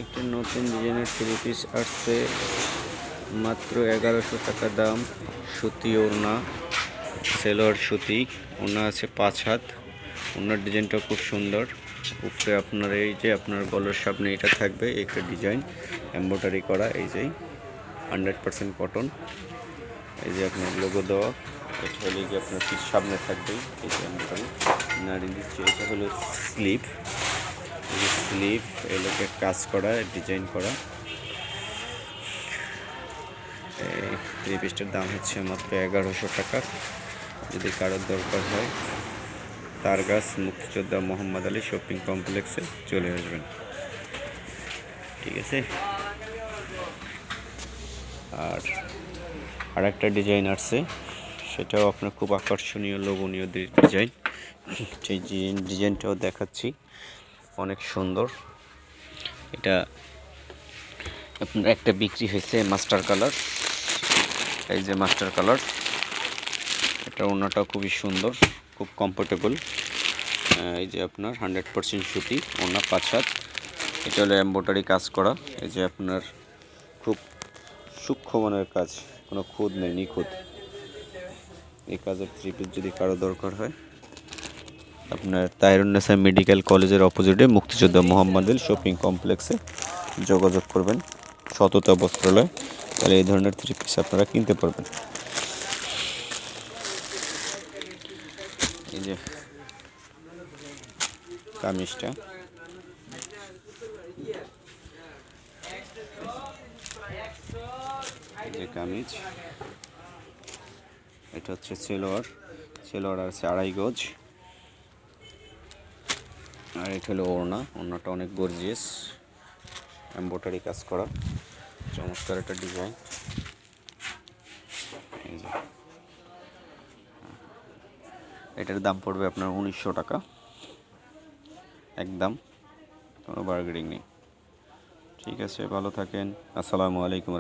একটি নতুন ডিজাইনের থ্রি পিস আসছে, মাত্র 1100 টাকা দাম। সুতি ওড়না, সেলোয়ার সুতি ওড়না আছে 5 হাত। ওড়নার ডিজাইনটা খুব সুন্দর। উপরে আপনার এই যে আপনার গলার সামনে এটা থাকবে, একটা ডিজাইন এমব্রয়ডারি করা, এই যে 100% কটন। এই যে আপনার লোগো দেওয়া, এটা হলে যে আপনার পিস সামনে থাকবে এই যে এমব্রয়ডারি নারী দিচ্ছে। এটা হলো স্লিভ, এই যে স্লিভ এগুলোকে কাজ করা, ডিজাইন করা। এই থ্রি পিসটার দাম হচ্ছে মাত্র 1100 টাকা। যদি কারোর দরকার হয় তারগাছ মুক্তিযোদ্ধা মোহাম্মদ আলী শপিং কমপ্লেক্সে চলে আসবেন, ঠিক আছে। আর একটা ডিজাইন আসছে, সেটাও আপনার খুব আকর্ষণীয় লোভনীয় ডিজাইন। সেই ডিজাইনটাও দেখাচ্ছি, অনেক সুন্দর। এটা আপনার একটা বিক্রি হয়েছে মাস্টার কালার, এই যে মাস্টার কালার। এটা ওড়নাটাও খুবই সুন্দর, খুব কমফোর্টেবল। এই যে আপনার 100% সুতি ওড়না 5 হাত। এটা হলো এমব্রয়ডারি কাজ করা, এই যে আপনার খুব সূক্ষ্ম মানের কাজ, কোনো খুদ নেই, নিখুঁত। এই কাজের থ্রি পিস যদি কারো দরকার হয় আপনার তাহিরুন্নেসা মেডিকেল কলেজের অপোজিটে মুক্তিযোদ্ধা মোহাম্মদ আলী শপিং কমপ্লেক্সে যোগাযোগ করবেন, সততা বস্ত্রালয়। তাহলে এই ধরনের থ্রি পিস আপনারা কিনতে পারবেন। এই যে কামিজটা, এই যে কামিজ, এটা হচ্ছে সেলোয়ার। সেলোয়ার আছে 2.5 গজ। আর এটা হলো ওড়না, ওড়নাটা অনেক গর্জিয়াস, এমব্রয়ডারি কাজ করা, চমৎকার একটা ডিজাইন। এই যে এটার দাম পড়বে আপনার 1900 টাকা একদম, কোনো বার্গেনিং নেই, ঠিক আছে। ভালো থাকেন, আসসালামু আলাইকুম।